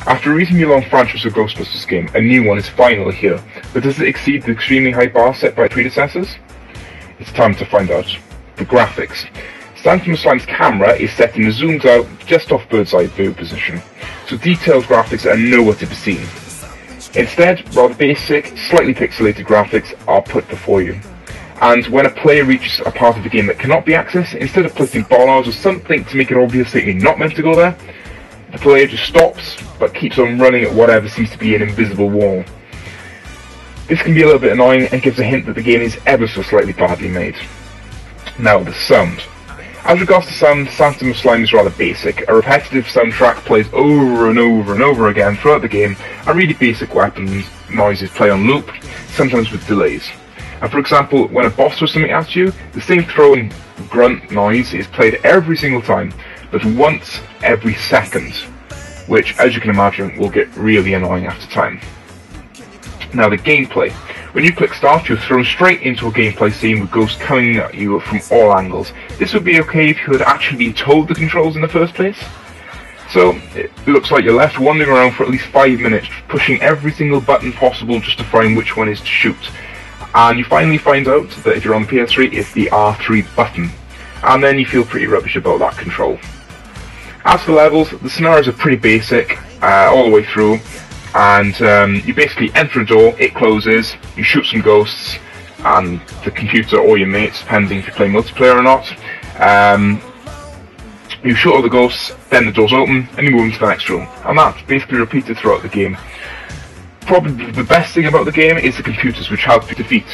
After a reasonably long franchise of Ghostbusters game, a new one is finally here, but does it exceed the extremely high bar set by predecessors? It's time to find out. The graphics. Sanctum of Slime's camera is set in a zoomed out, just off bird's eye view position, so detailed graphics are nowhere to be seen. Instead, rather basic, slightly pixelated graphics are put before you. And when a player reaches a part of the game that cannot be accessed, instead of placing bollards or something to make it obvious that you're not meant to go there, the player just stops, but keeps on running at whatever seems to be an invisible wall. This can be a little bit annoying and gives a hint that the game is ever so slightly badly made. Now, the sound. As regards to sound, Sanctum of Slime is rather basic. A repetitive soundtrack plays over and over and over again throughout the game, and really basic weapon noises play on loop, sometimes with delays. And for example, when a boss throws something at you, the same throwing grunt noise is played every single time, but once every second, which, as you can imagine, will get really annoying after time. Now, the gameplay. When you click start, you're thrown straight into a gameplay scene with ghosts coming at you from all angles. This would be okay if you had actually been told the controls in the first place. So, it looks like you're left wandering around for at least 5 minutes, pushing every single button possible just to find which one is to shoot. And you finally find out that if you're on the PS3, it's the R3 button. And then you feel pretty rubbish about that control. As for levels, the scenarios are pretty basic, all the way through. And you basically enter a door, it closes, you shoot some ghosts, and the computer or your mates, depending if you play multiplayer or not. You shoot all the ghosts, then the doors open, and you move into the next room. And that's basically repeated throughout the game. Probably the best thing about the game is the computers, which help you defeat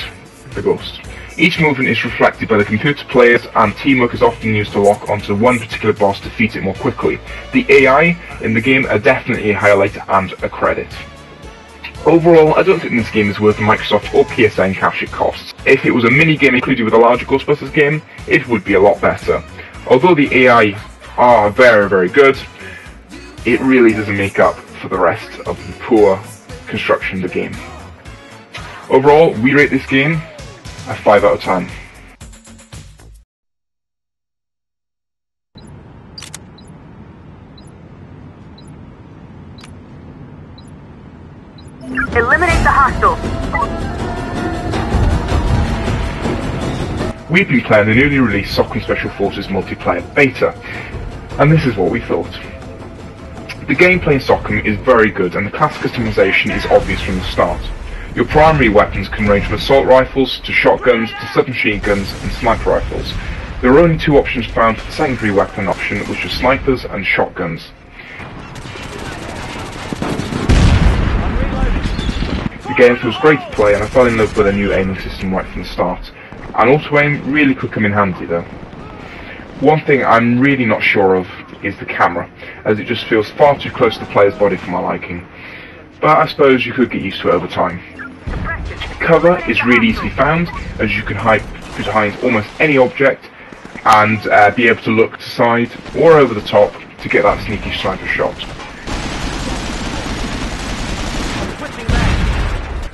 the ghost. Each movement is reflected by the computer players, and teamwork is often used to lock onto one particular boss to defeat it more quickly. The AI in the game are definitely a highlight and a credit. Overall, I don't think this game is worth the Microsoft or PSN cash it costs. If it was a mini-game included with a larger Ghostbusters game, it would be a lot better. Although the AI are very, very good, it really doesn't make up for the rest of the poor construction of the game. Overall, we rate this game a 5 out of 10. Eliminate the hostiles. We've been playing the newly released Socom Special Forces multiplayer beta, and this is what we thought. The gameplay in Socom is very good, and the class customization is obvious from the start. Your primary weapons can range from assault rifles to shotguns to submachine guns and sniper rifles. There are only 2 options found for the secondary weapon option, which are snipers and shotguns. The game feels great to play, and I fell in love with a new aiming system right from the start. And auto-aim really could come in handy though. One thing I'm really not sure of is the camera, as it just feels far too close to the player's body for my liking. But I suppose you could get used to it over time. Cover is really easily found, as you can hide behind almost any object and be able to look to side or over the top to get that sneaky sniper shot.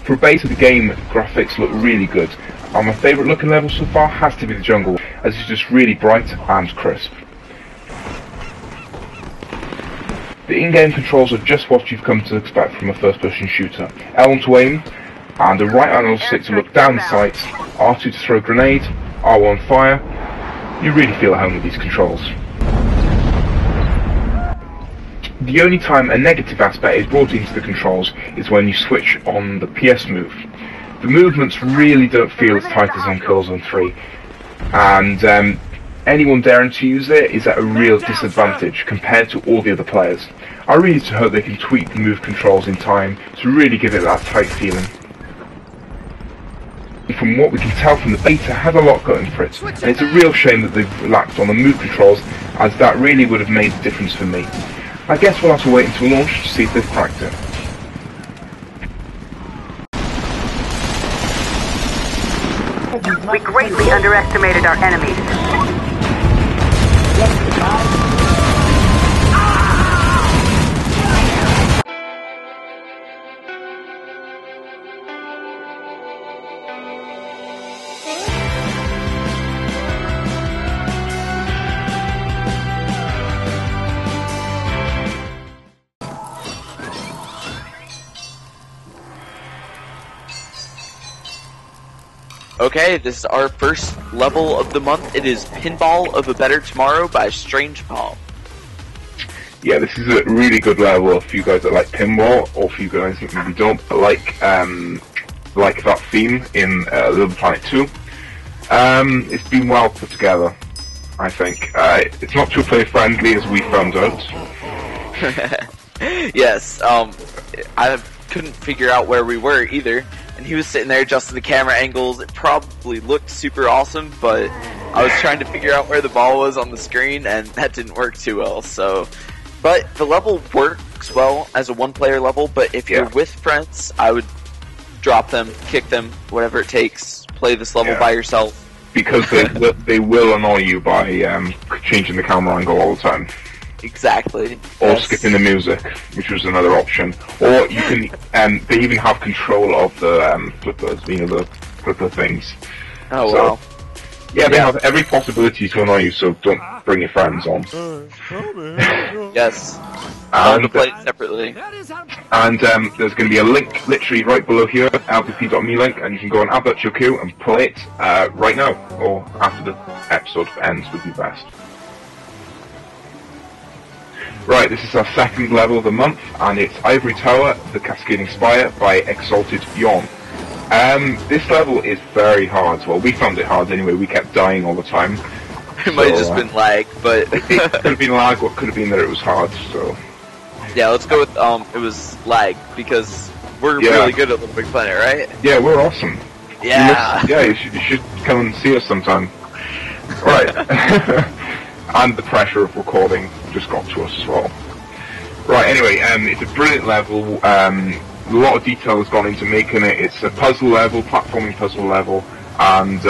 For a base of the game, graphics look really good, and my favourite looking level so far has to be the jungle, as it's just really bright and crisp. The in-game controls are just what you've come to expect from a first-person shooter. L1 to aim, and the right analog stick to look down the sights, R2 to throw a grenade, R1 fire. You really feel at home with these controls. The only time a negative aspect is brought into the controls is when you switch on the PS move. The movements really don't feel as tight as on Killzone 3, and anyone daring to use it is at a real disadvantage compared to all the other players. I really hope they can tweak the move controls in time to really give it that tight feeling. From what we can tell from the beta, has a lot going for it, and it's a real shame that they've relaxed on the move controls, as that really would have made a difference for me. I guess we'll have to wait until launch to see if they've cracked it. We greatly underestimated our enemies. Okay, this is our first level of the month. It is Pinball of a Better Tomorrow by Strange Palm. Yeah, this is a really good level for you guys that like pinball, or for you guys that maybe don't, but like that theme in Little Planet 2. It's been well put together, I think. It's not too player friendly, as we found out. Yes, I couldn't figure out where we were either, and he was sitting there adjusting the camera angles. It probably looked super awesome, but I was trying to figure out where the ball was on the screen, and that didn't work too well, so... But the level works well as a one-player level, but if you're with friends, I would drop them, kick them, whatever it takes, play this level by yourself. Because they will annoy you by changing the camera angle all the time. Exactly. Or skipping the music, which was another option. Or you can, they even have control of the flippers, you know, the flipper things. Oh, wow. Yeah, they have every possibility to annoy you, so don't bring your friends on. Yes. I'm to play it separately. And there's going to be a link literally right below here, lbp.me link, and you can go on add that to your queue and play it right now, or after the episode ends would be best. Right, this is our second level of the month, and it's Ivory Tower, The Cascading Spire by Exalted Yawn. This level is very hard. Well, we found it hard anyway, we kept dying all the time. It might have just been lag, but... it could have been lag, or it could have been that it was hard, so... Yeah, let's go with, it was lag, because we're really good at Little Big Planet, right? Yeah, we're awesome. Yeah! You should come and see us sometime. Right. And the pressure of recording just got to us as well. Right, anyway, it's a brilliant level. A lot of detail has gone into making it. It's a puzzle level, platforming puzzle level, and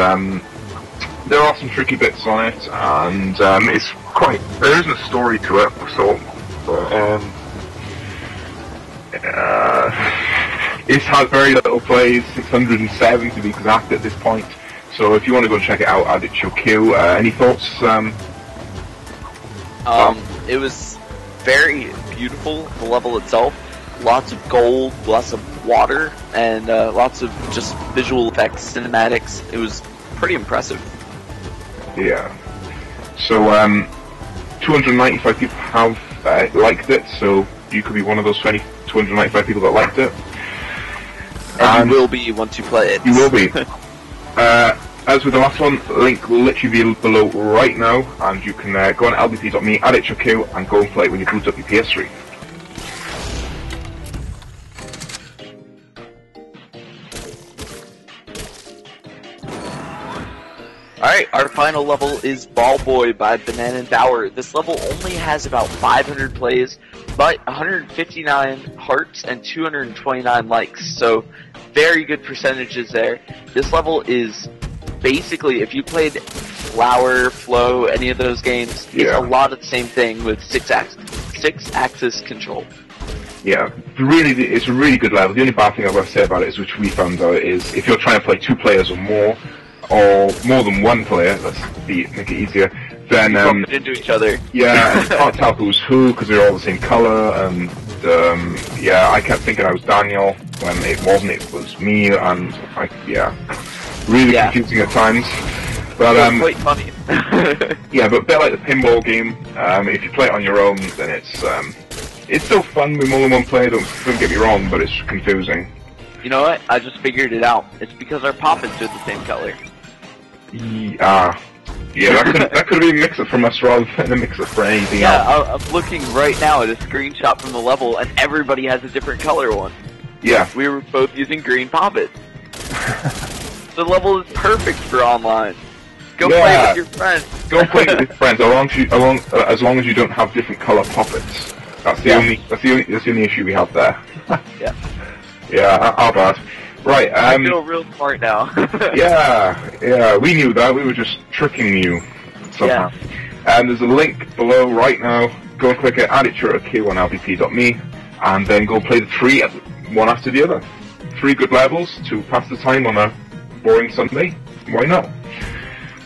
there are some tricky bits on it, and it's quite... There isn't a story to it, so... it's had very little plays, 607 to be exact at this point, so if you want to go and check it out, add it to your queue. Any thoughts, It was very beautiful, the level itself. Lots of gold, lots of water, and lots of just visual effects, cinematics. It was pretty impressive. Yeah. So, 295 people have liked it, so you could be one of those 295 people that liked it. And you will be once you play it. You will be. As with the last one, the link will literally be below right now, and you can go on lbp.me, add it to your queue, and go and play it when you boot up your PS3. Alright, our final level is Ball Boy by Banana and Bauer. This level only has about 500 plays, but 159 hearts and 229 likes, so very good percentages there. This level is basically, if you played Flower, Flow, any of those games, it's a lot of the same thing with six-axis control. Yeah, it's a really good level. The only bad thing I've got to say about it is, which we found out, is if you're trying to play 2 players or more than 1 player, make it easier, then bump into each other. Yeah, you can't tell who's who because they're all the same color, and yeah, I kept thinking I was Daniel when it wasn't. It was me, and really confusing at times. But quite funny. yeah, but a bit like the pinball game. If you play it on your own, then it's still fun with more than 1 player. Don't get me wrong, but it's confusing. You know what? I just figured it out. It's because our poppets are the same color. Yeah, that could be a mix-up from us rather than a mix-up for anything else. Yeah, I'm looking right now at a screenshot from the level, and everybody has a different color one. Yeah. We were both using green poppets. The level is perfect for online. Go play with your friends. Go play with your friends, as long as you don't have different color poppets. That's the only issue we have there. Yeah. Yeah, our bad. Right, I feel real smart now. yeah, we knew that. We were just tricking you somehow. And there's a link below right now. Go and click it, add it to your queue on lbp.me, and then go play the 3 one after the other. 3 good levels to pass the time on a boring Sunday. Why not?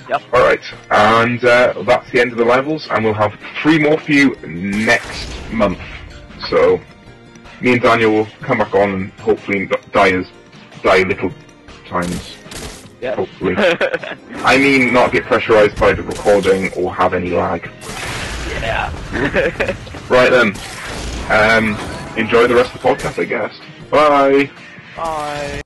Yep. Alright, and that's the end of the levels, and we'll have 3 more for you next month. So, me and Daniel will come back on and hopefully die little times. Yeah. Hopefully. I mean, not get pressurized by the recording or have any lag. Yeah. Right then. Enjoy the rest of the podcast, I guess. Bye! Bye.